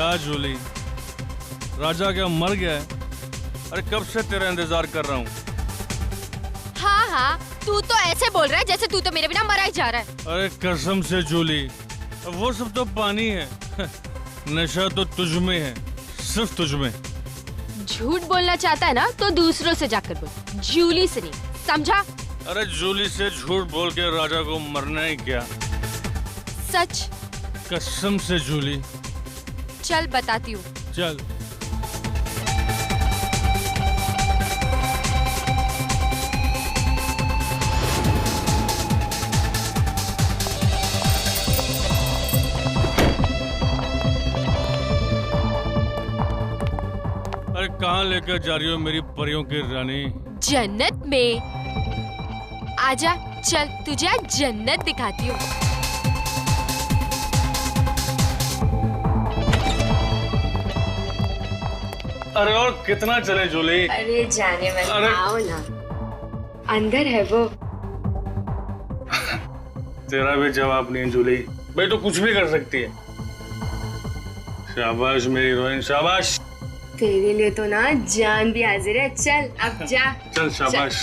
क्या जूली, राजा क्या मर गया है? अरे कब से तेरा इंतजार कर रहा हूँ। हाँ हाँ, तू तो ऐसे बोल रहा है जैसे तू तो मेरे बिना मरा ही जा रहा है। अरे कसम से जूली, वो सब तो पानी है। नशा तो तुझ में है, सिर्फ तुझ में। झूठ बोलना चाहता है ना तो दूसरों से जाकर बोल, जूली से नहीं, समझा? अरे जूली से झूठ बोल के राजा को मरना ही क्या? सच? कसम से जूली। चल बताती हूँ। चल। अरे कहाँ लेकर जा रही हो मेरी परियों की रानी? जन्नत में। आजा, चल तुझे आज जन्नत दिखाती हूँ। अरे और कितना चले जूली? अरे जाने मन, आओ ना, अंदर है वो। तेरा भी जवाब नहीं जूली, भाई तो कुछ भी कर सकती है। शाबाश मेरी हीरोइन, शाबाश। तेरे लिए तो ना जान भी हाजिर है। चल अब जा। चल शाबाश।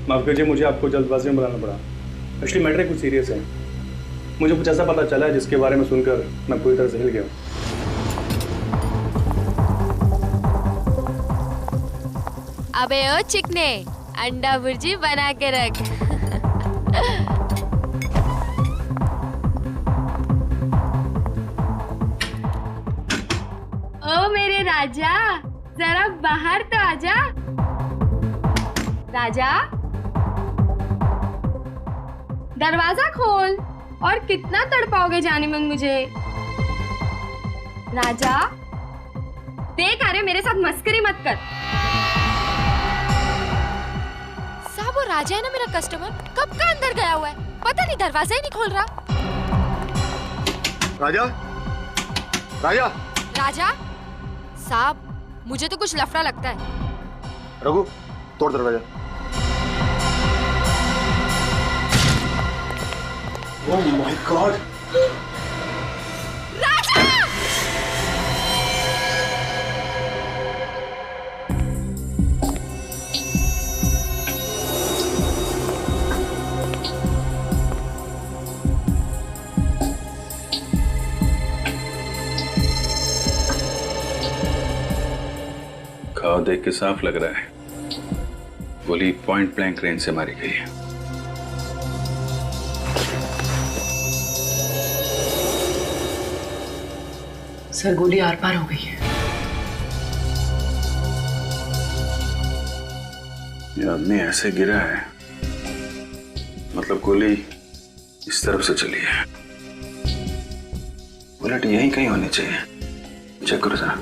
माफ कीजिए, मुझे आपको जल्दबाजी में बुलाना पड़ा। एक्चुअली मैटर कुछ सीरियस है। मुझे कुछ ऐसा पता चला है जिसके बारे में सुनकर मैं पूरी तरह से हिल गया हूँ। अबे ओ चिकने, अंडा भुर्जी बना के रख। ओ मेरे राजा, जरा बाहर तो आजा। राजा, दरवाजा खोल। और कितना तड़पाओगे जाने मन मुझे? राजा देख, अरे मेरे साथ मस्करी मत कर। साहब वो राजा है ना मेरा कस्टमर, कब का अंदर गया हुआ है, पता नहीं दरवाजा ही नहीं खोल रहा। राजा, राजा, राजा साहब, मुझे तो कुछ लफड़ा लगता है। रघु, तोड़ दरवाजा। Oh my God! राजा! घाव देख के साफ लग रहा है गोली पॉइंट ब्लैंक रेंज से मारी गई है। सर गोली आर पार हो गई है। ये आदमी ऐसे गिरा है, मतलब गोली इस तरफ से चली है। बुलेट यहीं कहीं होनी चाहिए। चेक करो जरा।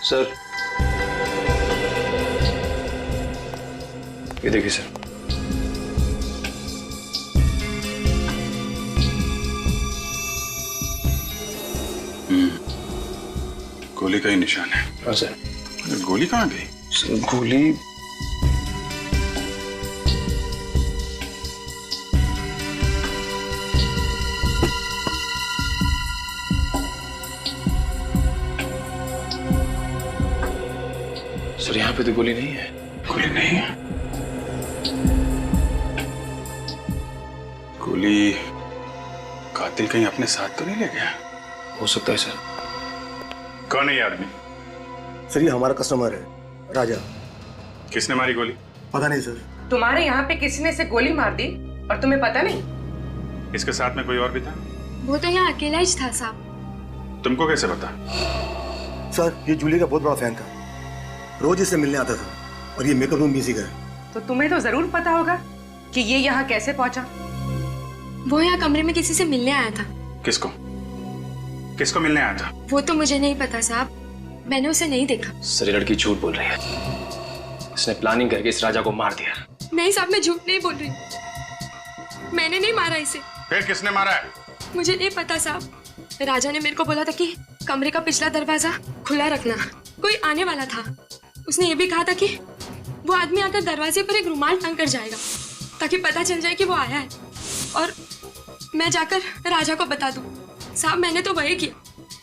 सर, ये देखिए सर। गोली का ही निशान है। हाँ सर। गोली कहाँ गई? सर गोली सर, यहाँ पे तो गोली नहीं है। गोली नहीं है? गोली कातिल कहीं अपने साथ तो नहीं ले गया? हो सकता है सर। कौन है ये आदमी? सर ये हमारा कस्टमर है, राजा। किसने मारी गोली? पता नहीं सर। तुम्हारे यहाँ पे किसी ने इसे गोली मार दी और तुम्हें पता नहीं? इसके साथ में कोई और भी था? वो तो यहाँ अकेला ही था साहब। तुमको कैसे पता? सर ये जूली का बहुत बड़ा फैन था, रोज इससे मिलने आता था और ये मेकअप रूम बिजी का है। तो तुम्हें तो जरूर पता होगा कि ये यहाँ कैसे पहुंचा। वो यहाँ कमरे में किसी से मिलने आया था। किसको किसको मिलने आया था? वो तो मुझे नहीं पता साहब, मैंने उसे नहीं देखा। सर, ये लड़की झूठ बोल रही है। इसने प्लानिंग करके इस राजा को मार दिया। नहीं साहब, मैं झूठ नहीं बोल रही, मैंने नहीं मारा इसे। फिर किसने मारा है? मुझे नहीं पता साहब, राजा ने मेरे को बोला था कि कमरे का पिछला दरवाजा खुला रखना, कोई आने वाला था। उसने ये भी कहा था कि वो आदमी आकर दरवाजे पर एक रुमाल टांग कर जाएगा ताकि पता चल जाए कि वो आया है और मैं जाकर राजा को बता दूं। साहब, मैंने तो वही किया,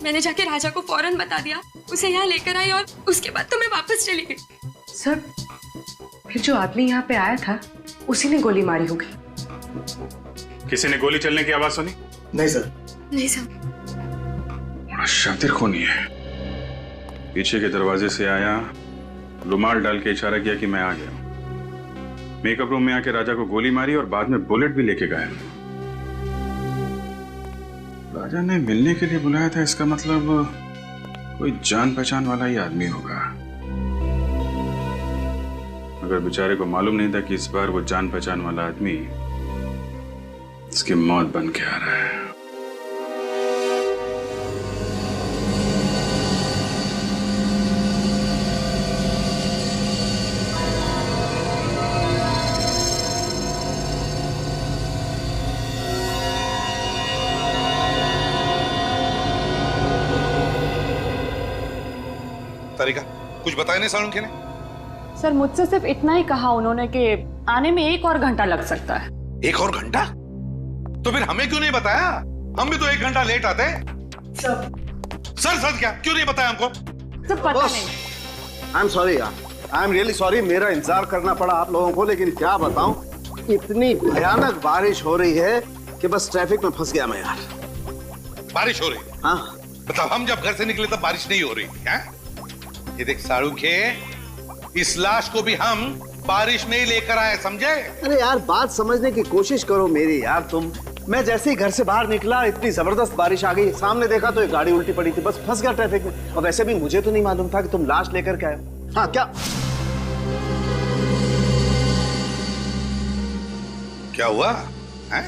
मैंने जाके राजा को फौरन बता दिया, उसे यहाँ लेकर आई और उसके बाद तो मैं वापस चली गई। सर, फिर जो आदमी यहाँ पे आया था उसी ने गोली मारी होगी। किसी ने गोली चलने की आवाज सुनी? नहीं सर। नहीं साहब। बड़ा शातिर खूनी है। पीछे के दरवाजे से आया, रुमाल डाल के इशारा किया कि मैं आ गया। मेकअप रूम में आके राजा को गोली मारी और बाद में बुलेट भी लेके गए। राजा ने मिलने के लिए बुलाया था, इसका मतलब कोई जान पहचान वाला ही आदमी होगा। मगर बेचारे को मालूम नहीं था कि इस बार वो जान पहचान वाला आदमी इसकी मौत बन के आ रहा है। तारिका, कुछ बताया नहीं सालुंखे ने? सर, मुझसे सिर्फ इतना ही कहा उन्होंने कि आने में 1 और घंटा लग सकता है। 1 और घंटा? तो फिर हमें क्यों नहीं बताया? हम भी तो 1 घंटा लेट आते। सर क्या क्यों नहीं बताया हमको? सर पता नहीं। आई एम सॉरी यार, आई एम रियली सॉरी, मेरा इंतजार करना पड़ा आप लोगों को, लेकिन क्या बताऊं, इतनी भयानक बारिश हो रही है कि बस ट्रैफिक में फंस गया मैं यार। बारिश हो रही? हाँ। मतलब हम जब घर से निकले तब बारिश नहीं हो रही है? ये देख सालुंखे, इस लाश को भी हम बारिश में ही लेकर आए, समझे? अरे यार, बात समझने की कोशिश करो मेरी यार तुम। मैं जैसे ही घर से बाहर निकला इतनी जबरदस्त बारिश आ गई, सामने देखा तो एक गाड़ी उल्टी पड़ी थी, बस फंस गया ट्रैफिक में। और वैसे भी मुझे तो नहीं मालूम था कि तुम लाश लेकर के आए। हाँ क्या हुआ है?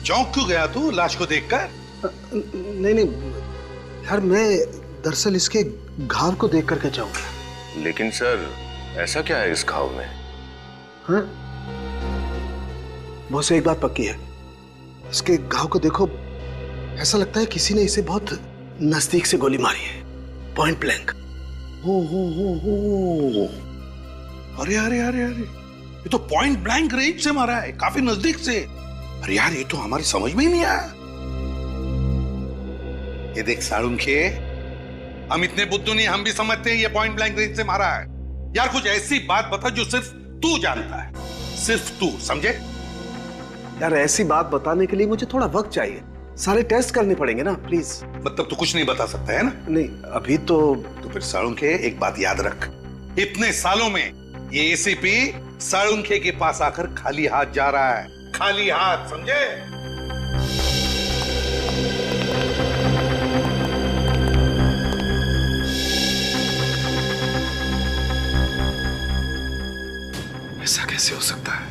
चौंक क्यों गया तू लाश को देखकर? नहीं यार, मैं दरअसल इसके घाव को देख करके जाऊंगा। लेकिन सर, ऐसा क्या है इस घाव में? हाँ? बहुत एक बात पक्की है, इसके घाव को देखो, ऐसा लगता है किसी ने इसे बहुत नजदीक से गोली मारी है, पॉइंट ब्लैंक। अरे ये तो पॉइंट ब्लैंक रेंज से मारा है, काफी नजदीक से। अरे यार, ये तो हमारी समझ में ही नहीं आया। ये देख सालुंखे, हम इतने बुद्धू नहीं, हम भी समझते हैं ये पॉइंट ब्लैंक रेंज से मारा है। यार कुछ ऐसी बात बता जो सिर्फ तू जानता है, सिर्फ तू, समझे? यार ऐसी बात बताने के लिए मुझे थोड़ा वक्त चाहिए, सारे टेस्ट करने पड़ेंगे ना, प्लीज। मतलब तू कुछ नहीं बता सकता है ना? नहीं अभी तो फिर सालुंखे, एक बात याद रख, इतने सालों में ये एसीपी सालुंखे के पास आकर खाली हाथ जा रहा है, खाली हाथ, समझे? ऐसा कैसे हो सकता है?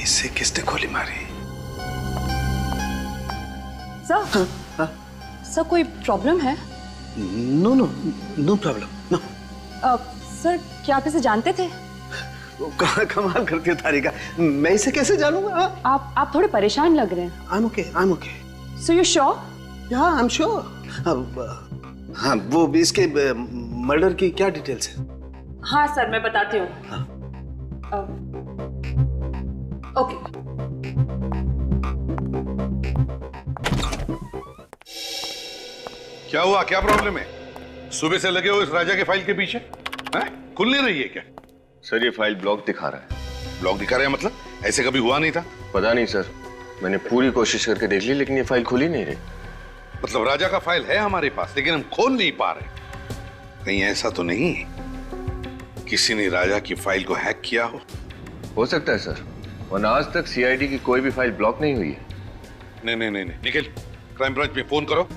इसे किसने गोली मारी? सर, सर कोई प्रॉब्लम है? No problem, no. सर, क्या आप इसे जानते थे? कमाल करती है तारिका, मैं इसे कैसे जानूंगा? आप थोड़े परेशान लग रहे हैं। I'm okay. So you sure? Yeah, I'm sure. हाँ, वो भी इसके मर्डर की क्या डिटेल्स है? हाँ सर, मैं बताती हूँ। ओके। क्या हुआ, क्या प्रॉब्लम है? सुबह से लगे हो इस राजा के फाइल के पीछे, हैं? खुल नहीं रही है क्या? सर, ये फाइल ब्लॉक दिखा रहा है। ब्लॉक दिखा रहा है मतलब? ऐसे कभी हुआ नहीं था। पता नहीं सर, मैंने पूरी कोशिश करके देख ली, लेकिन ये फाइल खुल ही नहीं रही। मतलब राजा का फाइल है हमारे पास, लेकिन हम खोल नहीं पा रहे। कहीं ऐसा तो नहीं किसी ने राजा की फाइल को हैक किया हो सकता है सर, वरना आज तक सीआईडी की कोई भी फाइल ब्लॉक नहीं हुई है। नहीं, निखिल, क्राइम ब्रांच में फोन करो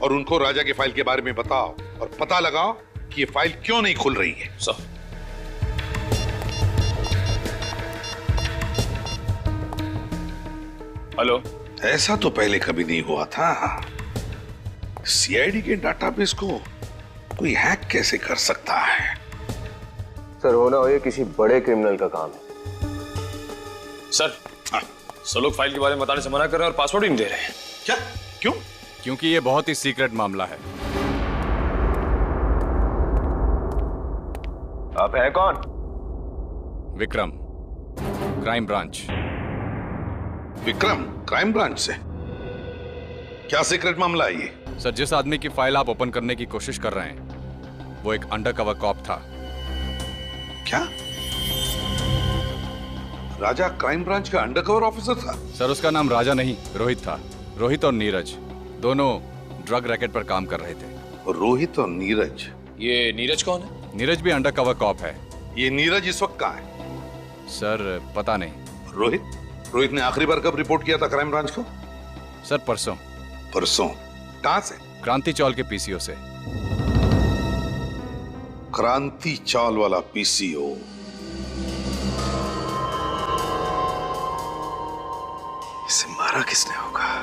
और उनको राजा की फाइल के बारे में बताओ और पता लगाओ कि ये फाइल क्यों नहीं खुल रही है। Sir, hello. ऐसा तो पहले कभी नहीं हुआ था। सीआईडी के डाटाबेस को कोई हैक कैसे कर सकता है? सर होना हो ये किसी बड़े क्रिमिनल का काम है। सर सब लोग फाइल के बारे में बताने से मना कर रहे हैं और पासवर्ड ही नहीं दे रहे हैं। क्या? क्यों? क्योंकि ये बहुत ही सीक्रेट मामला है। आप हैं कौन? Vikram, crime branch. Vikram, crime branch से? क्या सीक्रेट मामला है ये? सर जिस आदमी की फाइल आप ओपन करने की कोशिश कर रहे हैं वो एक अंडरकवर कॉप था। क्या? राजा क्राइम ब्रांच का अंडरकवर ऑफिसर था? सर उसका नाम राजा नहीं रोहित था। रोहित और नीरज दोनों ड्रग रैकेट पर काम कर रहे थे। रोहित और नीरज? ये नीरज कौन है? नीरज भी अंडरकवर कॉप है। ये नीरज इस वक्त कहाँ है? सर पता नहीं। रोहित ने आखिरी बार कब रिपोर्ट किया था क्राइम ब्रांच को? सर परसों। परसों? कहां से? क्रांति चौल के पीसीओ से। क्रांति चौल वाला पीसीओ? इसे मारा किसने होगा?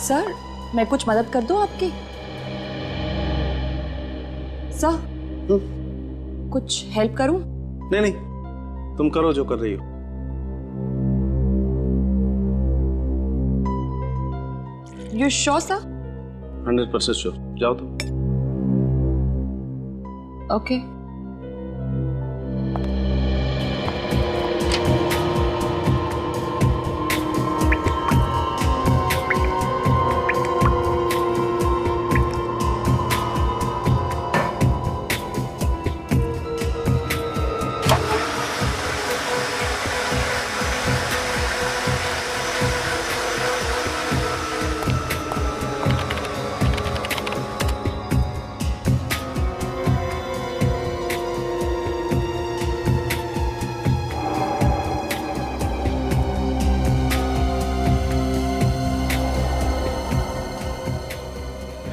सर मैं कुछ मदद कर दूं आपकी? सर कुछ हेल्प करूं? नहीं, तुम करो जो कर रही हो। You sure sir? 100% श्योर। जाओ तुम। ओके।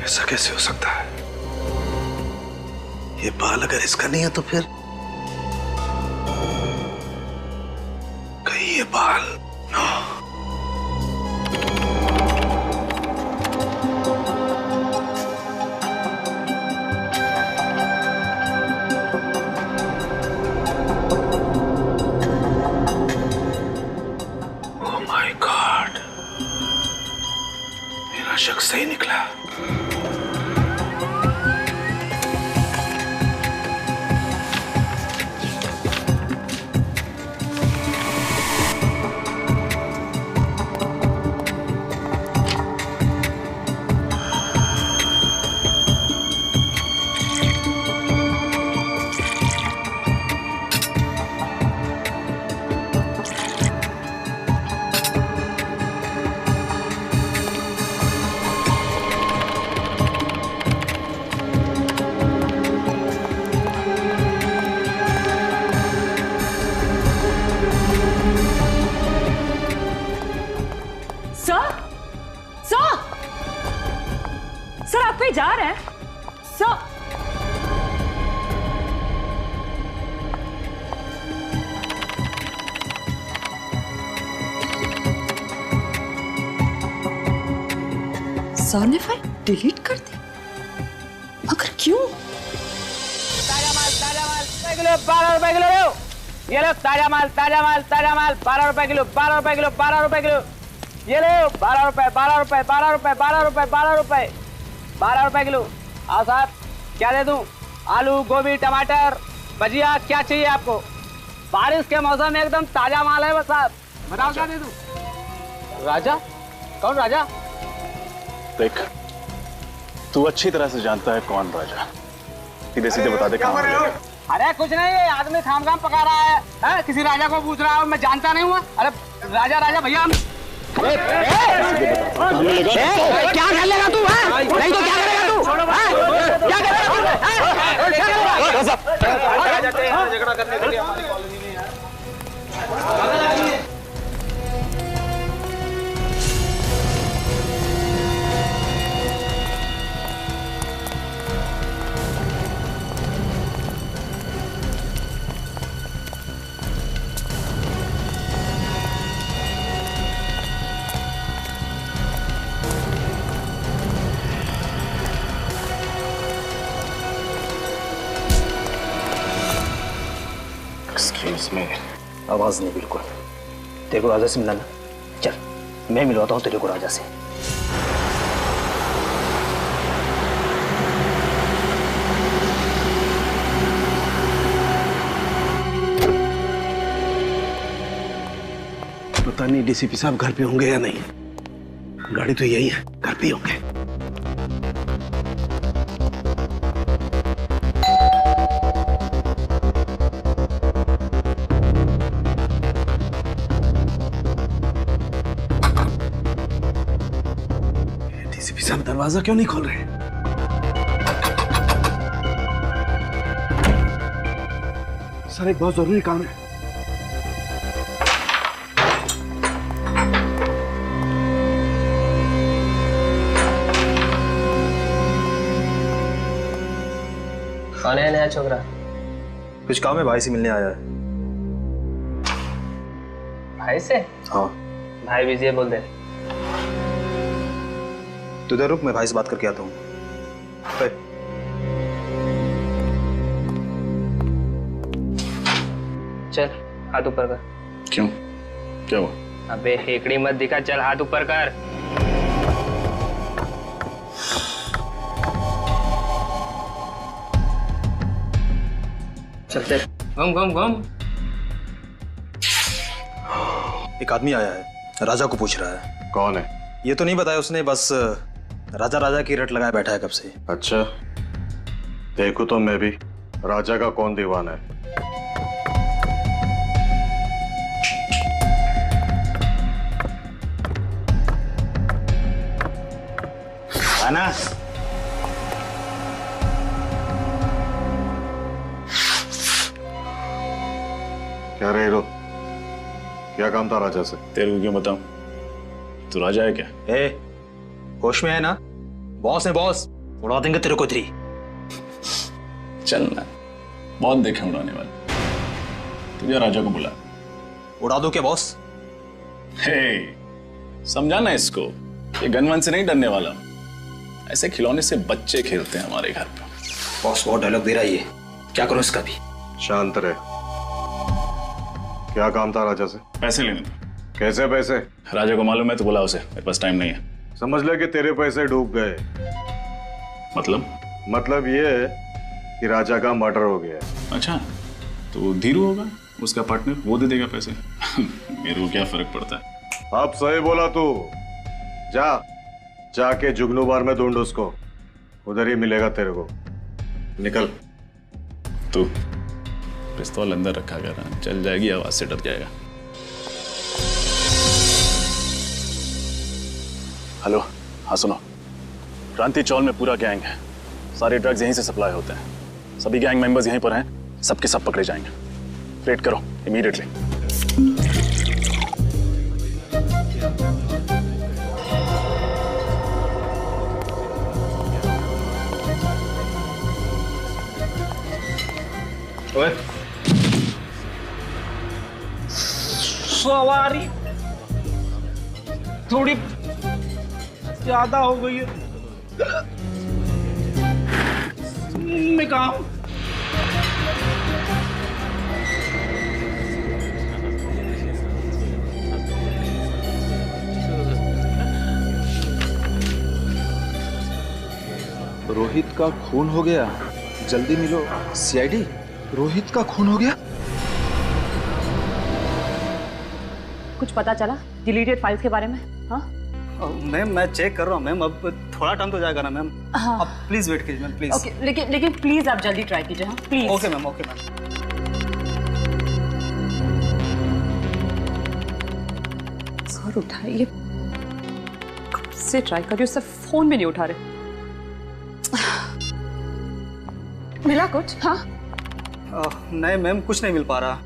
ऐसा कैसे हो सकता है? ये बाल अगर इसका नहीं है तो फिर कहीं ये बाल नो। ओह माय गॉड, मेरा शक सही निकला। सर आप कहीं जा रहे हैं? सर सर ने फाइल डिलीट कर दी, मगर क्यों? ताजा माल 12 रुपए किलो। ये लो ताजा माल 12 रुपए किलो। ये लो 12 रुपए किलो। आओ साहब, क्या दे दूं? आलू, गोभी, टमाटर, भजिया, क्या चाहिए आपको? बारिश के मौसम में एकदम ताजा माल है बस साहब, बताओ क्या दे दूं? राजा? कौन राजा? देख, तू अच्छी तरह से जानता है कौन राजा। सीधे सीधे बता दे कहाँ है। अरे कुछ नहीं, ये आदमी खाम खाम पका रहा है, किसी राजा को पूछ रहा है, मैं जानता नहीं हुआ। अरे राजा राजा भैया हम क्या कर लेगा तू? नहीं तो क्या करेगा तू? क्या करेगा? झगड़ा करने के लिए हमारी कॉलोनी में है। में आवाज नहीं बिल्कुल। तेरे को राजा से मिलाना, चल मैं मिलवाता हूँ तेरे को राजा से। पता नहीं डीसीपी साहब घर पे होंगे या नहीं। गाड़ी तो यही है, घर पे होंगे। दरवाजा क्यों नहीं खोल रहे? सर एक बहुत जरूरी काम है। कौन है नया छोकरा? कुछ काम है, भाई से मिलने आया है। भाई से? हाँ। भाई बिजी है बोल दे। तू इधर रुक, मैं भाई से बात करके आता हूँ। चल हाथ ऊपर कर। क्यों? क्या हुआ? अबे हेकड़ी मत दिखा, चल हाथ ऊपर कर। चल चल घूम घूम घूम। एक आदमी आया है, राजा को पूछ रहा है। कौन है? ये तो नहीं बताया उसने, बस राजा राजा की रट लगाए बैठा है कब से। अच्छा, देखो तो मैं भी राजा का कौन दीवाना है। आना। क्या रे रो? क्या काम था राजा से? तेरे को क्यों बताऊं? तू राजा है क्या? होश में है ना? बॉस है बॉस, उड़ा देंगे तेरे को थ्री। चल ना, बहुत देखे उड़ाने वाले। तुझे राजा को बुला। उड़ा दो क्या बॉस? हे, समझाना इसको, ये गनवन से नहीं डरने वाला। ऐसे खिलौने से बच्चे खेलते हैं हमारे घर पे। बॉस बहुत डायलॉग दे रहा है ये, क्या करूं इसका भी? शांत रहे। क्या काम था राजा से? पैसे लेने थे। कैसे पैसे? राजा को मालूम है तो बुला उसे, मेरे पास टाइम नहीं है। समझ ले कि तेरे पैसे डूब गए। मतलब ये है कि राजा का मर्डर हो गया। अच्छा, तो धीरू होगा उसका पार्टनर, वो दे देगा पैसे। मेरे को क्या फर्क पड़ता है? अब सही बोला तू। जाके जुगनू बार में ढूंढ उसको, उधर ही मिलेगा तेरे को। निकल। तू पिस्तौल अंदर रखा कर, चल जाएगी आवाज से डर जाएगा। हेलो, हाँ सुनो, क्रांति चौल में पूरा गैंग है, सारे ड्रग्स यहीं से सप्लाई होते हैं, सभी गैंग मेंबर्स यहीं पर हैं, सबके सब पकड़े जाएंगे। वेट करो इमीडिएटली। ओए, सवारी थोड़ी ज्यादा हो गई है। मैं काम रोहित का खून हो गया, जल्दी मिलो। सीआईडी, रोहित का खून हो गया? कुछ पता चला डिलीटेड फाइल्स के बारे में? हाँ मैम मैं चेक कर रहा हूँ मैम, अब थोड़ा टाइम तो जाएगा ना मैम। हाँ। अब प्लीज वेट कीजिए मैम, प्लीज। ओके, लेकिन प्लीज आप जल्दी ट्राई कीजिए। हाँ please. Okay ma'am, okay ma'am. Sir उठाइए, कब से ट्राई कर रही हूँ, सर फोन भी नहीं उठा रहे। मिला कुछ? हाँ नहीं मैम, कुछ नहीं मिल पा रहा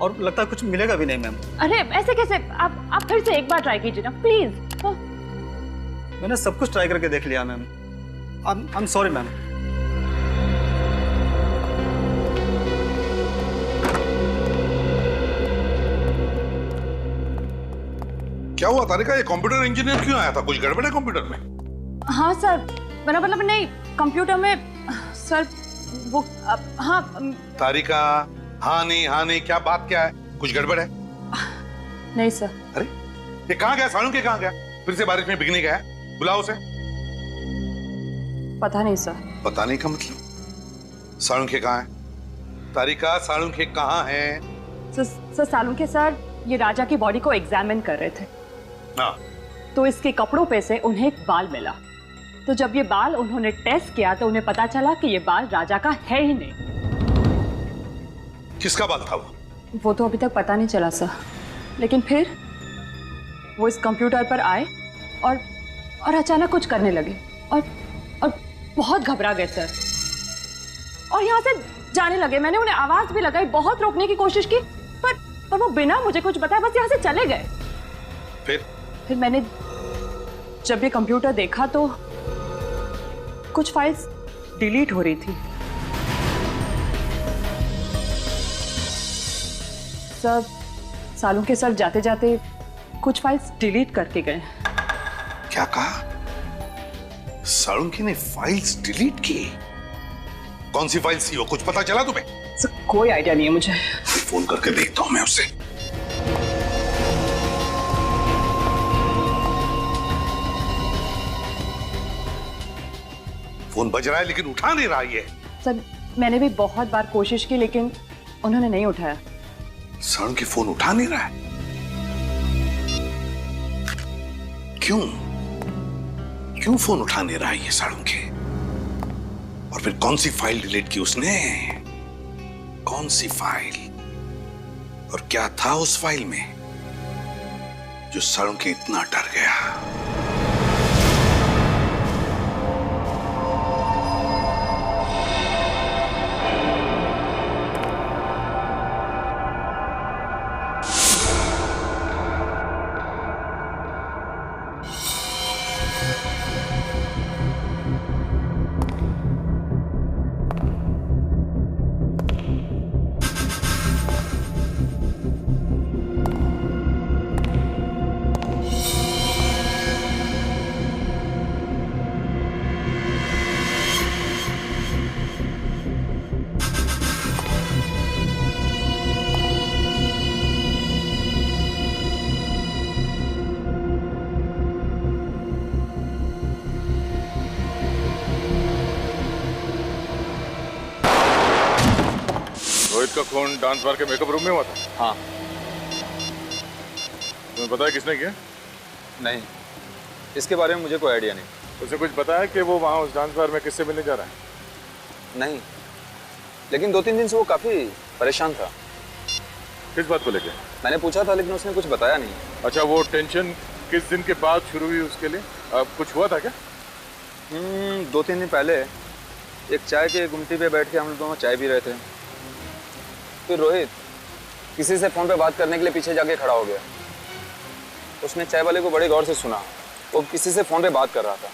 और लगता है कुछ मिलेगा भी नहीं मैम। अरे ऐसे कैसे? आप फिर से एक बार ट्राई कीजिए ना प्लीज। हाँ। मैंने सब कुछ ट्राई करके देख लिया ma'am. I am sorry ma'am. क्या हुआ तारिका, ये कंप्यूटर इंजीनियर क्यों आया था? कुछ गड़बड़ है कंप्यूटर में? हाँ सर, मेरा मतलब नहीं, कंप्यूटर में सर वो हाँ। तारिका, हाँ नहीं, क्या बात क्या है? कुछ गड़बड़ है? नहीं सर। अरे ये कहाँ गया? सालू के कहाँ गया? फिर से बारिश में भीगने गया? बुलाओ उसे। पता नहीं सर। पता नहीं का मतलब? सालुंखे कहाँ है? तारिका, सालुंखे कहाँ है? सर सालुंखे सर ये राजा की बॉडी को एग्जामिन कर रहे थे। हाँ। तो इसके कपड़ों पे से उन्हें एक बाल मिला। तो जब ये बाल उन्होंने टेस्ट किया तो उन्हें पता चला कि ये बाल राजा का है ही नहीं। किसका बाल था वो? वो तो अभी तक पता नहीं चला सर, लेकिन फिर वो इस कंप्यूटर पर आए और अचानक कुछ करने लगे और बहुत घबरा गए सर और यहाँ से जाने लगे। मैंने उन्हें आवाज भी लगाई, बहुत रोकने की कोशिश की, पर वो बिना मुझे कुछ बताए बस यहाँ से चले गए। फिर मैंने जब ये कंप्यूटर देखा तो कुछ फाइल्स डिलीट हो रही थी। सर सालुंखे सर जाते जाते कुछ फाइल्स डिलीट करके गए। क्या कहा? सालुंखे ने फाइल्स डिलीट की? कौन सी फाइल्स थी वो? कुछ पता चला तुम्हें? सर कोई आइडिया नहीं है मुझे। फोन करके देखता हूं मैं उससे। फोन बज रहा है लेकिन उठा नहीं रहा ये। सर मैंने भी बहुत बार कोशिश की लेकिन उन्होंने नहीं उठाया। सालुंखे फोन उठा नहीं रहा है? क्यों फोन उठा नहीं रहा है ये सालुंखे? और फिर कौन सी फाइल डिलीट की उसने? कौन सी फाइल? और क्या था उस फाइल में जो सालुंखे इतना डर गया? रोहित का खून डांस बार के मेकअप रूम में हुआ था? हाँ। तुम्हें पता है किसने किया? नहीं, इसके बारे में मुझे कोई आइडिया नहीं। उसे कुछ पता है कि वो वहाँ उस डांस बार में किससे मिलने जा रहा है? नहीं, लेकिन 2-3 दिन से वो काफी परेशान था। किस बात को लेके? मैंने पूछा था लेकिन उसने कुछ बताया नहीं। अच्छा, वो टेंशन किस दिन के बाद शुरू हुई उसके लिए? कुछ हुआ था क्या? 2-3 दिन पहले एक चाय के गुमटी पे बैठ के हम लोग दोनों चाय पी रहे थे। फिर रोहित किसी से फोन पे बात करने के लिए पीछे जाके खड़ा हो गया। उसने चाय वाले को बड़े गौर से सुना, वो किसी से फोन पे बात कर रहा था।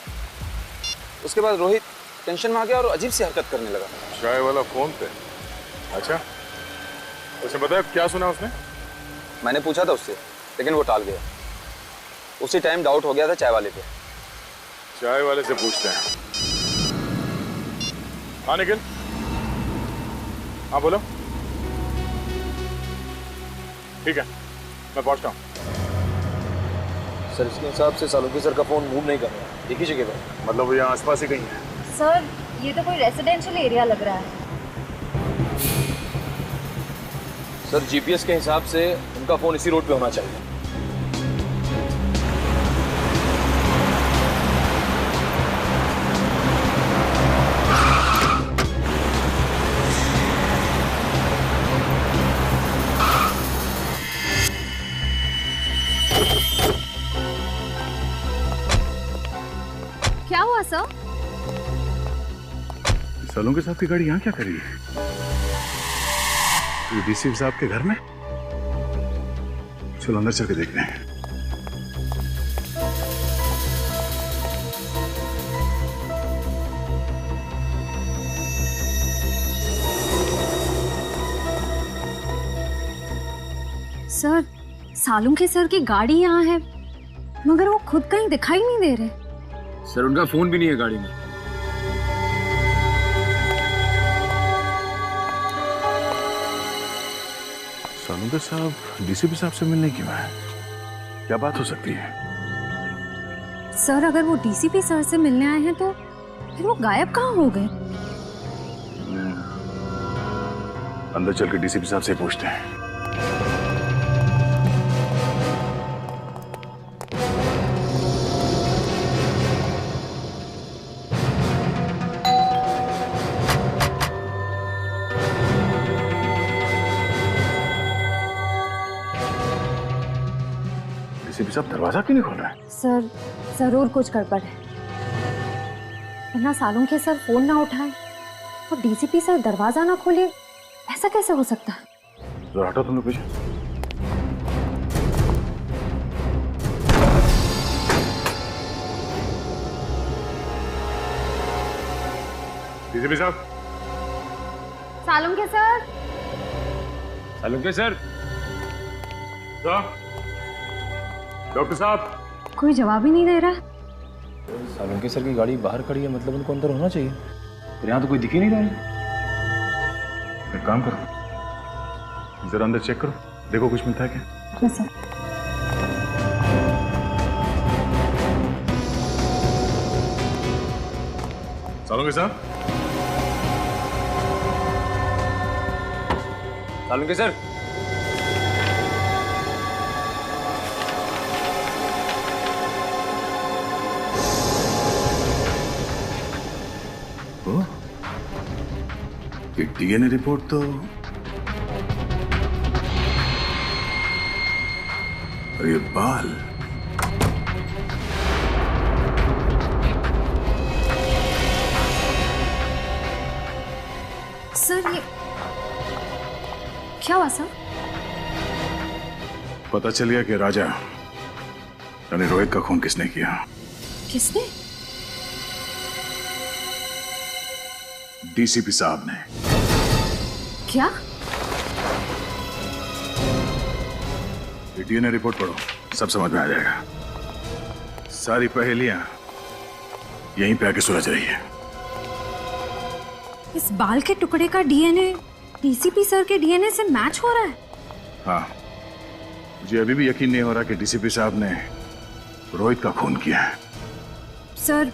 उसके बाद रोहित टेंशन में आ गया और अजीब सी हरकत करने लगा। चाय वाला फोन पे? अच्छा, उसे बताया क्या सुना उसने? मैंने पूछा था उससे लेकिन वो टाल गया। उसी टाइम डाउट हो गया था चाय वाले पे। चाय वाले से पूछते हैं। हाँ निखिल, हाँ बोलो। ठीक है, मैं पहुंचता हूँ। सर इसके हिसाब से सालुंखे सर का फोन मूव नहीं कर रहा, एक ही जगह पर। मतलब वो यहाँ आसपास ही कहीं है। सर ये तो कोई रेसिडेंशियल एरिया लग रहा है। सर जीपीएस के हिसाब से उनका फोन इसी रोड पे होना चाहिए। हुआ सर? सालों के साथ की गाड़ी यहाँ क्या कर रही है? डीसी साहब के घर में? चलो अंदर चल के देखते हैं। सर, सालुंखे सर की गाड़ी यहाँ है, मगर वो खुद कहीं दिखाई नहीं दे रहे। सर उनका फोन भी नहीं है गाड़ी में। सालुंखे साहब डीसीपी साहब से मिलने क्यों आए? क्या बात हो सकती है? सर, अगर वो डीसीपी सर से मिलने आए हैं तो फिर वो गायब कहाँ हो गए? अंदर चल के डीसीपी साहब से पूछते हैं। डीसीपी साहब दरवाजा क्यों नहीं खोल रहा है? सर, जरूर कुछ गड़बड़ है, वरना सालुंखे सर फोन ना उठाए और डीसीपी सर दरवाजा ना खोले, ऐसा कैसे हो सकता है? जरा हटो तुम लोग पीछे। डीसीपी साहब। Salunkhe sir. Salunkhe sir. Doctor साहब। कोई जवाब ही नहीं दे रहा। सालुंखे सर की गाड़ी बाहर खड़ी है, मतलब उनको अंदर होना चाहिए, पर यहाँ तो कोई दिख ही नहीं रहा है। एक काम करो, जरा अंदर चेक करो, देखो कुछ मिलता है क्या? जी सर। सालुंखे साहब। सालुंखे सर। डीएनए रिपोर्ट तो और ये बाल, सर ये क्या हुआ सर? पता चल गया कि राजा यानी रोहित का खून किसने किया। किसने? डीसीपी साहब ने। क्या? डीएनए रिपोर्ट पढ़ो, सब समझ में आ जाएगा। सारी पहेलियां यहीं पे आके सुलझ रही है। इस बाल के टुकड़े का डीएनए डीसीपी सर के डीएनए से मैच हो रहा है? हाँ, मुझे अभी भी यकीन नहीं हो रहा कि डीसीपी साहब ने रोहित का खून किया है। सर,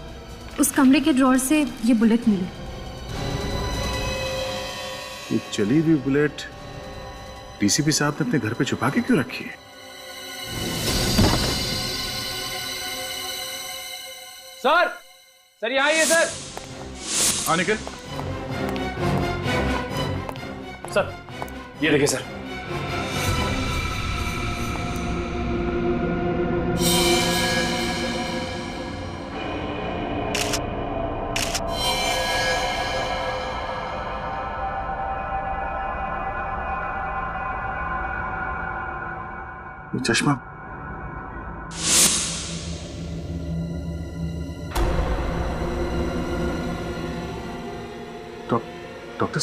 उस कमरे के ड्रॉर से ये बुलेट मिली। ये चली हुई बुलेट डीसीपी साहब ने अपने घर पे छुपा के क्यों रखी है? सर यहाँ आइए सर। हाँ निखिल। सर ये देखिए सर। ये चश्मा डॉक्टर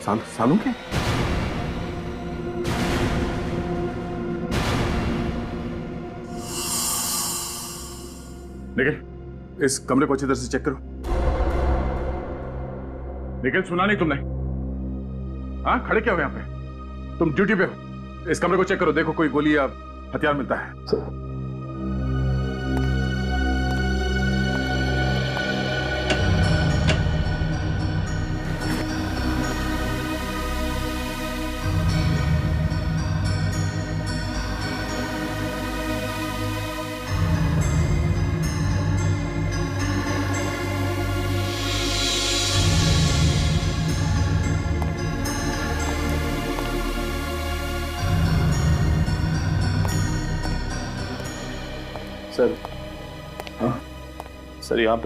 सालुंखे? निखिल, इस कमरे को अच्छी तरह से चेक करो। निखिल, सुना नहीं तुमने? हाँ, खड़े क्या हो यहाँ पे? तुम ड्यूटी पे हो। इस कमरे को चेक करो, देखो कोई गोली या हथियार मिलता है। सर यहाँ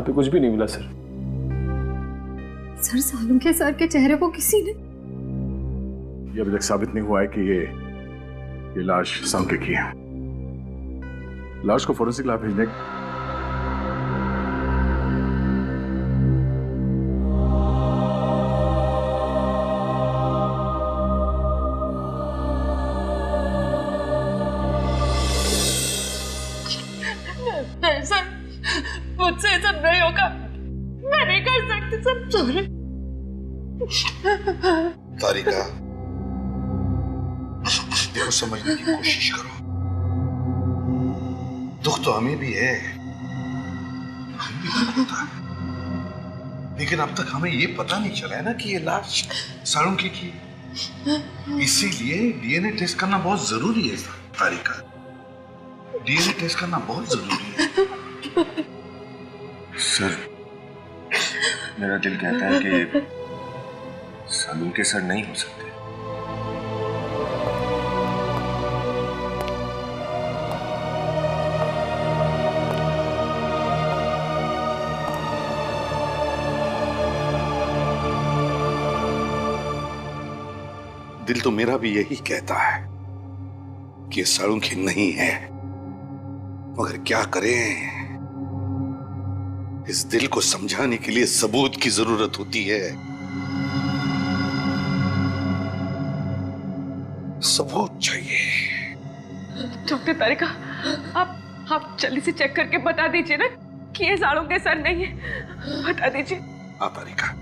पे कुछ भी नहीं मिला सर। सर सालुंखे सर के चेहरे को किसी ने ये अभी तक साबित नहीं हुआ है कि ये लाश सालुंखे की है। लाश को फोरेंसिक लैब भेजने नहीं सर, मुझसे ये सब नहीं होगा। मैं नहीं कर सकती सर, सॉरी। तारिका, देखो समझने की कोशिश करो। दुख तो हमें भी है, हमें भी दुख होता है, लेकिन अब तक हमें ये पता नहीं चला है ना कि ये लाश सालुंखे की। इसीलिए डीएनए टेस्ट करना बहुत जरूरी है तारिका। डीएनए टेस्ट करना बहुत जरूरी है। सर, मेरा दिल कहता है कि सालुंखे सर नहीं हो सकते। दिल तो मेरा भी यही कहता है कि सालुंखे नहीं है, मगर क्या करें, इस दिल को समझाने के लिए सबूत की जरूरत होती है। सबूत चाहिए। डॉक्टर तारिका, आप जल्दी से चेक करके बता दीजिए ना कि ये सालुंखे सर नहीं है। बता दीजिए। हाँ तारिका,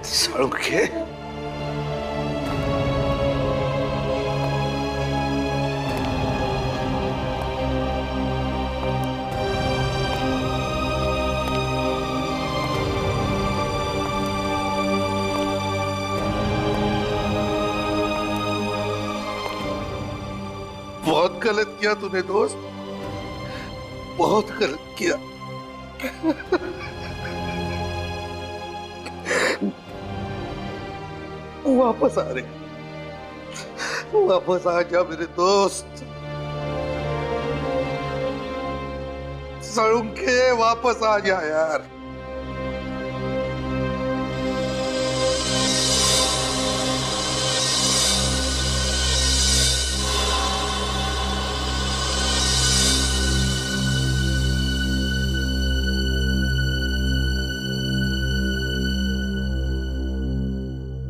सालुंखे, बहुत गलत किया तूने दोस्त, बहुत गलत किया। वापस आ रहे, वापस आ जा मेरे दोस्त। सालुंखे, वापस आ जा यार।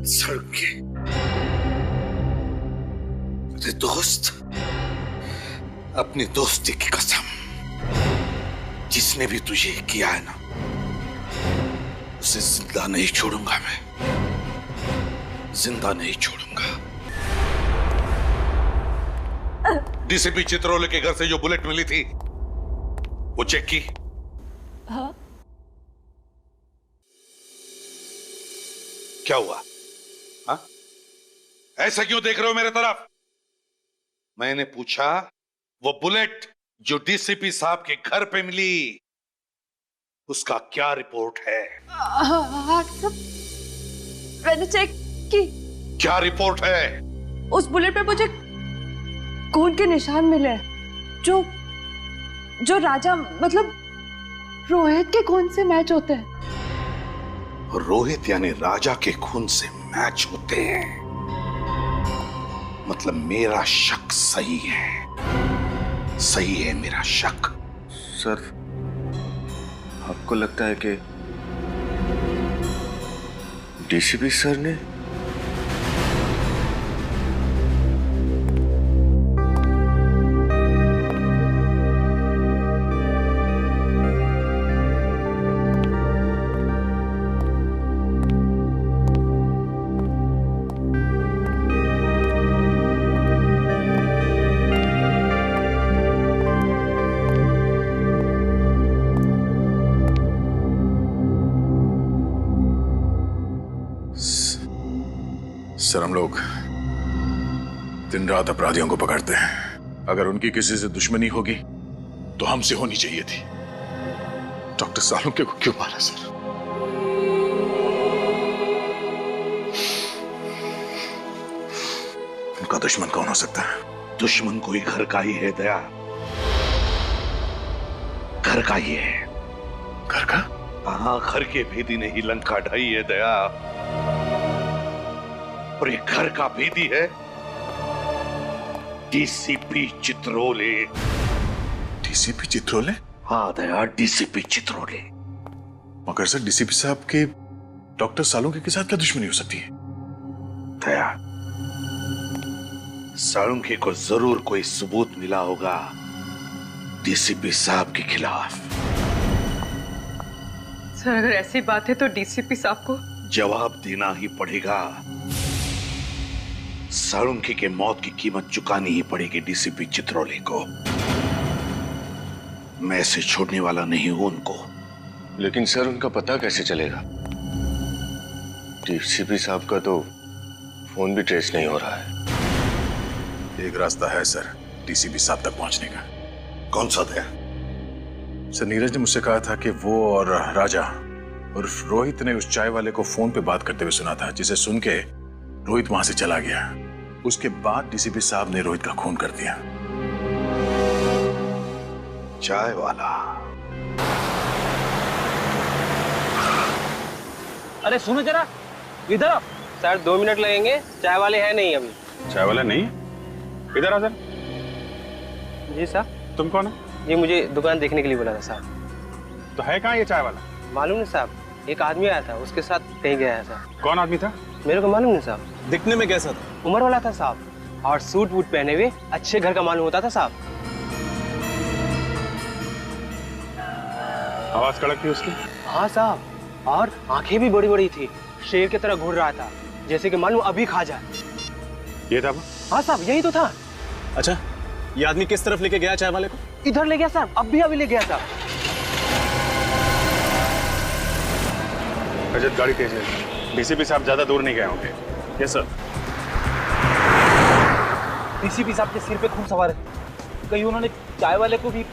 सालुंखे, मेरे दोस्त, अपनी दोस्ती की कसम, जिसने भी तुझे किया है ना, उसे जिंदा नहीं छोड़ूंगा मैं, जिंदा नहीं छोड़ूंगा। डीसीपी चित्रोले के घर से जो बुलेट मिली थी, वो चेक की? हाँ। क्या हुआ? हाँ? ऐसा क्यों देख रहे हो मेरे तरफ? मैंने पूछा, वो बुलेट जो डीसीपी साहब के घर पे मिली, उसका क्या रिपोर्ट है? सब मैंने चेक की। क्या रिपोर्ट है? उस बुलेट पे मुझे खून के निशान मिले, जो राजा मतलब रोहित के खून से मैच होते हैं। रोहित यानी राजा के खून से मैच होते हैं, मतलब मेरा शक सही है, सही है मेरा शक। सर, आपको लगता है कि डीसीपी सर ने? सर हम लोग दिन रात अपराधियों को पकड़ते हैं। अगर उनकी किसी से दुश्मनी होगी तो हमसे होनी चाहिए थी। डॉक्टर सालुंके को क्यों मारा सर? उनका दुश्मन कौन हो सकता है? दुश्मन कोई घर का ही है दया, घर का ही है। घर का? हाँ, घर के भेदी ने ही लंका ढाई है दया, और ये घर का भेदी है डीसीपी चित्रोले। डीसीपी चित्रोले? हाँ दया, डीसीपी चित्रोले। मगर सर डीसीपी साहब के डॉक्टर सालुंके के साथ क्या दुश्मनी हो सकती है? दया, सालुंके को जरूर कोई सबूत मिला होगा डीसीपी साहब के खिलाफ। सर अगर ऐसी बात है तो डीसीपी साहब को जवाब देना ही पड़ेगा। सालुंके के मौत की कीमत चुकानी ही पड़ेगी डीसीपी चित्रोले को। मैं इसे छोड़ने वाला नहीं हूं उनको। लेकिन सर उनका पता कैसे चलेगा? डीसीपी साहब का तो फोन भी ट्रेस नहीं हो रहा है। एक रास्ता है सर डीसीपी साहब तक पहुंचने का। कौन सा था? सर नीरज ने मुझसे कहा था कि वो और राजा और रोहित ने उस चाय वाले को फोन पे बात करते हुए सुना था, जिसे सुन के रोहित वहां से चला गया। उसके बाद डीसीपी साहब ने रोहित का खून कर दिया। चाय वाला? अरे सुनो जरा, इधर आओ। सर 2 मिनट लगेंगे, चाय वाले हैं नहीं अभी। चाय वाला नहीं? इधर आ सर। जी साहब। तुम कौन है? जी मुझे दुकान देखने के लिए बोला था साहब। तो है कहाँ ये चाय वाला? मालूम नहीं साहब, एक आदमी आया था, उसके साथ कहीं गया है साहब। कौन आदमी था? मेरे को मालूम नहीं साहब। दिखने में कैसा था? उम्र वाला था साहब, और सूट वूट पहने हुए अच्छे घर का मालूम होता था साहब। आवाज कड़क थी उसकी? हाँ साहब, और आंखें भी बड़ी बड़ी थी, शेर की तरह घूर रहा था, जैसे कि मालूम अभी खा जाए। ये था वो? हाँ साहब यही तो था। अच्छा, ये आदमी किस तरफ लेके गया चाय वाले को? इधर ले गया साहब, अभी ले गया साहब। रजत गाड़ी तेज ले। डीसीपी साहब ज्यादा दूर नहीं गए होंगे। Yes sir. डीसीपी साहब के सिर पे खून सवार है, कहीं उन्होंने चाय वाले को भी।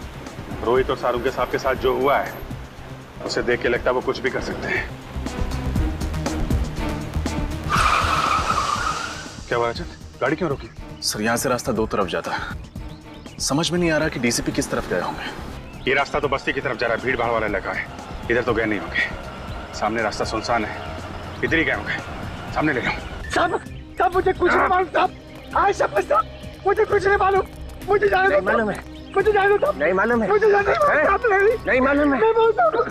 रोहित और सालुंके साहब के साथ जो हुआ है उसे देख के लगता है वो कुछ भी कर सकते हैं। क्या हुआ रजत, गाड़ी क्यों रोकी? सर यहाँ से रास्ता 2 तरफ जाता है, समझ में नहीं आ रहा कि डीसीपी किस तरफ गए होंगे। ये रास्ता तो बस्ती की तरफ जा रहा है, भीड़ भाड़ वाला इलाका है। इधर तो गए नहीं होंगे। सामने रास्ता सुनसान है, इधर ही गए होंगे। सामने ले लो। साहब मुझे कुछ नहीं मालूम साहब। आज साहब मुझे कुछ नहीं मालूम। मुझे जाने दो। मालूम है। मुझे जाने दो। नहीं मालूम है। मुझे जाने दो। नहीं मालूम है।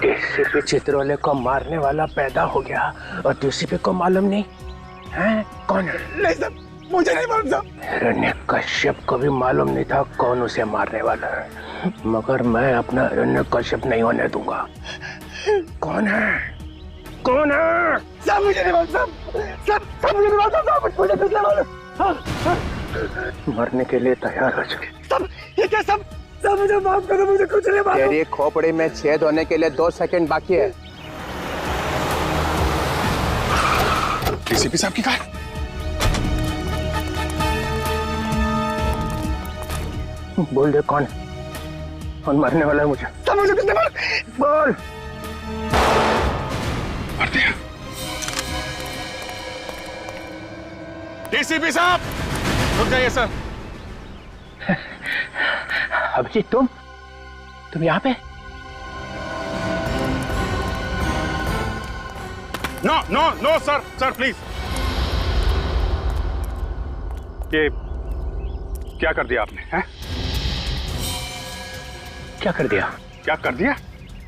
डीसीपी चित्रोले को मारने वाला पैदा हो गया और डीसीपी को मालूम नहीं है कौन है? नहीं साहब, मुझे नहीं मालूम साहब। हिरण्यकश्यप को भी मालूम नहीं था कौन उसे मारने वाला है, मगर मैं अपना हिरण्यकश्यप नहीं होने दूंगा। कौन है? कौन है? सब मुझे नहीं मालूम साहब। सब मुझे नहीं मालूम साहब। मुझे कुछ नहीं मालूम। मरने के लिए तैयार हो चुके सब। ये क्या सब? सब मुझे माफ करो, मुझे कुछ नहीं मालूम। तेरी खोपड़ी में छेद होने के लिए 2 सेकंड बाकी है। डीसीपी साहब की कार? बोल दे कौन मरने वाला है? मुझे सब मुझे कुछ नहीं मालूम। बोल। मार दिया। डीसीपी साहब रुक जाइए सर। अभिजीत तुम यहाँ पे? No no no sir, sir please. ये क्या कर दिया आपने? हैं? क्या कर दिया? क्या कर दिया?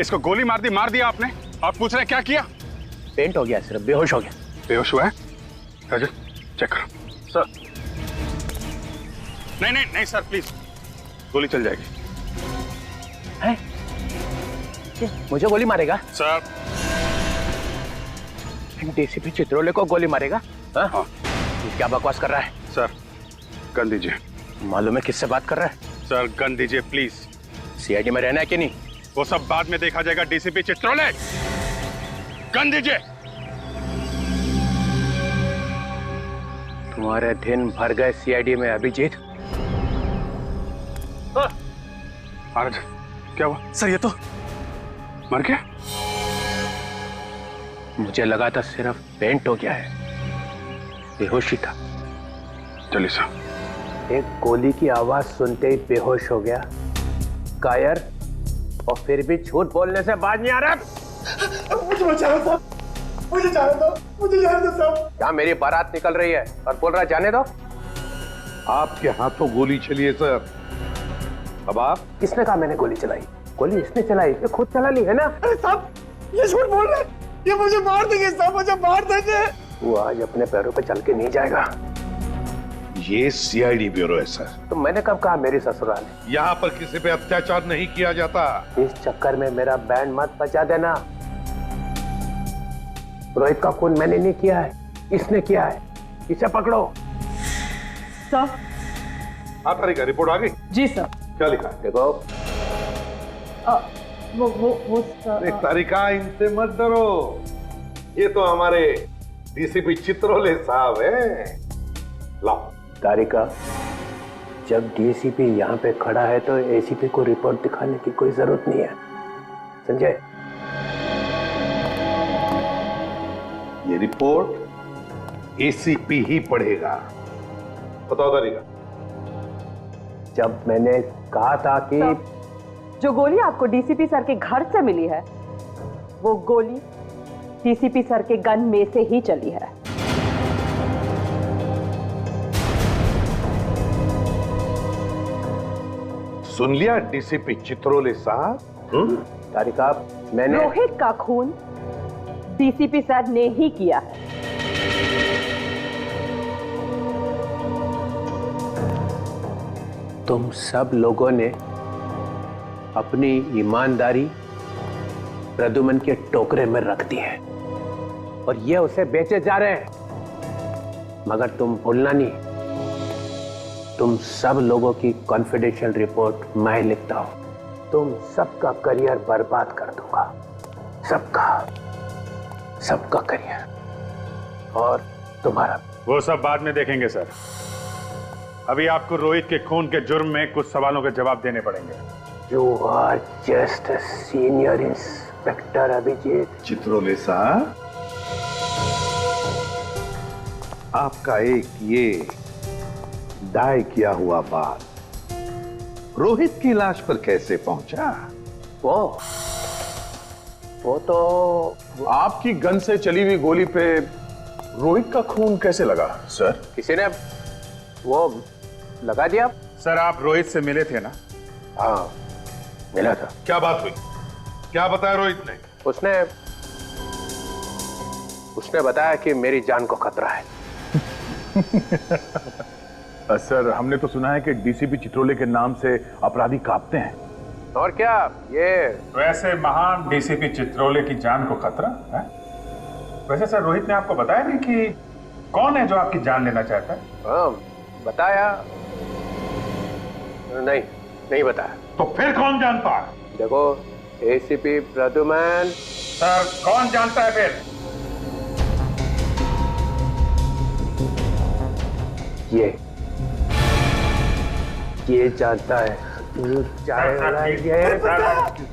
इसको गोली मार दिया आपने, और पूछ रहे क्या किया? पेंट हो गया, सिर्फ बेहोश हो गया। बेहोश हुआ है? राजू चेक करो। सर नहीं नहीं नहीं सर प्लीज, गोली चल जाएगी। है? मुझे गोली मारेगा? सर डीसीपी चित्रोले को गोली मारेगा? हाँ। क्या बकवास कर रहा है? सर गन दीजिए। मालूम है किससे बात कर रहा है? सर गन दीजिए प्लीज। सीआईडी में रहना है कि नहीं? वो सब बाद में देखा जाएगा। डीसीपी चित्रोले गन दीजिए। तुम्हारे दिन भर गए सीआईडी में अभिजीत। महाराज क्या हुआ? सर ये तो मर गया। मुझे लगा था सिर्फ पेंट हो गया है, बेहोशी था। चलिए साहब। एक गोली की आवाज सुनते ही बेहोश हो गया, कायर, और फिर भी झूठ बोलने से बाज नहीं आ रहा। मुझे बचाओ साहब, मुझे जाने दो, मुझे जाने दो साहब। क्या मेरी बारात निकल रही है और बोल रहा जाने दो? आपके हाथों गोली चली है सर। अब आप? किसने कहा मैंने गोली चलाई? गोली इसने चलाई, ये खुद चला ली है ना? अरे साहब ये झूठ बोल रहे हैं, ये मुझे मार देंगे साहब, मुझे मार देंगे। वो आज अपने पैरों पे चल के नहीं जाएगा। ये सीआईडी ब्यूरो है सर। तो मैंने कब कहा मेरी ससुराल है? यहाँ पर किसी पे अत्याचार नहीं किया जाता। इस चक्कर में मेरा बैंड मत बजा देना। रोहित का खून मैंने नहीं किया है, इसने किया है। इसे पकड़ो। सर। हाँ तारिका, रिपोर्ट आ गई? जी सर। क्या लिखा है? देखो। वो सर। तारिका इनसे मत डरो, ये तो हमारे डीसीपी चित्रोले साहब हैं। लाओ। तारिका, जब डीसीपी यहाँ पे खड़ा है तो एसीपी को रिपोर्ट दिखाने की कोई जरूरत नहीं है, संजय। ये रिपोर्ट एसीपी ही पढ़ेगा। बताओ तारिका। जब मैंने कहा था कि जो गोली आपको डीसीपी सर के घर से मिली है, वो गोली डीसीपी सर के गन में से ही चली है। सुन लिया डीसीपी चित्रोले साहब? तारिका, मैंने रोहित का खून डीसीपी सर ने ही किया है। तुम सब लोगों ने अपनी ईमानदारी प्रद्युमन के टोकरे में रख दी है और ये उसे बेचे जा रहे हैं। मगर तुम भूलना नहीं, तुम सब लोगों की कॉन्फिडेंशियल रिपोर्ट मैं लिखता हूं। तुम सबका करियर बर्बाद कर दूंगा, सबका करियर और तुम्हारा। वो सब बाद में देखेंगे सर। अभी आपको रोहित के खून के जुर्म में कुछ सवालों के जवाब देने पड़ेंगे। You are just a senior inspector, Abhijit. Chitrole साहब, आपका एक ये दाय किया हुआ बात रोहित की लाश पर कैसे पहुंचा? वो तो आपकी गन से चली हुई गोली पे रोहित का खून कैसे लगा सर? किसी ने वो लगा दिया। सर आप रोहित से मिले थे ना? हाँ मिला था। क्या बात हुई? क्या बताया रोहित ने? उसने बताया कि मेरी जान को खतरा है। सर हमने तो सुना है कि डीसीपी चित्रोले के नाम से अपराधी कांपते हैं। और क्या ये वैसे महान डीसीपी चित्रोले की जान को खतरा है? वैसे सर रोहित ने आपको बताया नहीं कि कौन है जो आपकी जान लेना चाहता है? हाँ बताया नहीं बताया। तो फिर कौन जानता है? देखो एसीपी प्रद्युमन। सर कौन जानता है फिर? ये जानता है।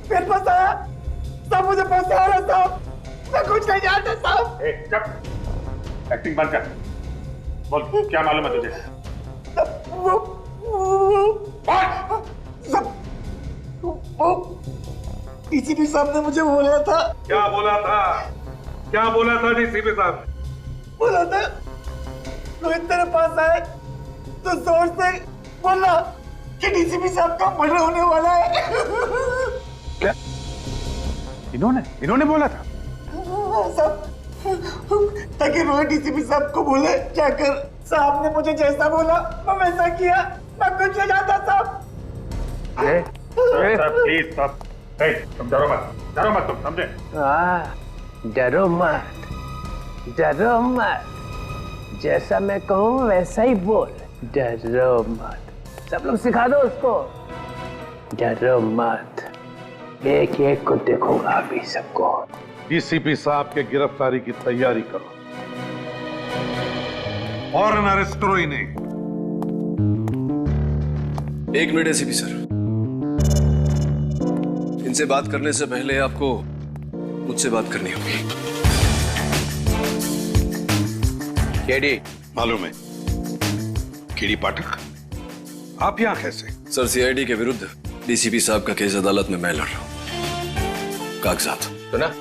फिर फंसाया सब, मुझे फंसा रहा साहब, मैं कुछ नहीं जानता साहब। चुप, एक्टिंग बंद कर। बोल क्या मालूम है तुझे? डीसीपी साहब ने मुझे बोला था। क्या बोला था? क्या बोला था डीसीपी साहब? बोला था रोहित तेरे पास आए तो जोर से बोला कि डीसीपी साहब का मर्डर होने वाला है। क्या? इन्होंने बोला था? सब ताकि रोहित डीसीपी साहब को बोले जाकर साहब ने मुझे जैसा बोला मैं वैसा किया, मैं कुछ नहीं जानता साहब। प्लीज साहब, तुम डरो मत तुम, समझे? डरो मत, जैसा मैं कहूँ वैसा ही बोल। डरो मत, सब लोग सिखा दो उसको। डरो मत, एक एक को देखूंगा अभी सबको। डीसीपी साहब के गिरफ्तारी की तैयारी करो। फौरन अरेस्ट करो इन्हें। एक मिनट एसीपी सर, इनसे बात करने से पहले आपको मुझसे बात करनी होगी। केडी मालूम है, केडी पाठक, आप यहां कैसे? सर, सीआईडी के विरुद्ध डीसीपी साहब का केस अदालत में मैं लड़ रहा हूं। कागजात तो ना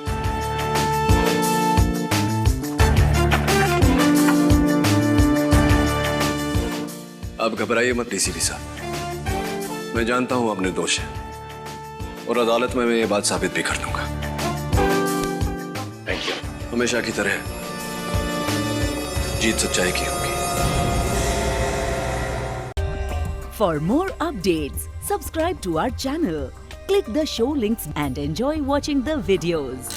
आप घबराइए मत डीसीपी साहब, मैं जानता हूं आप निर्दोष हैं और अदालत में मैं ये बात साबित भी कर दूंगा। Thank you. हमेशा की तरह जीत सच्चाई की होगी। For more updates, subscribe to our channel, click the show links and enjoy watching the videos.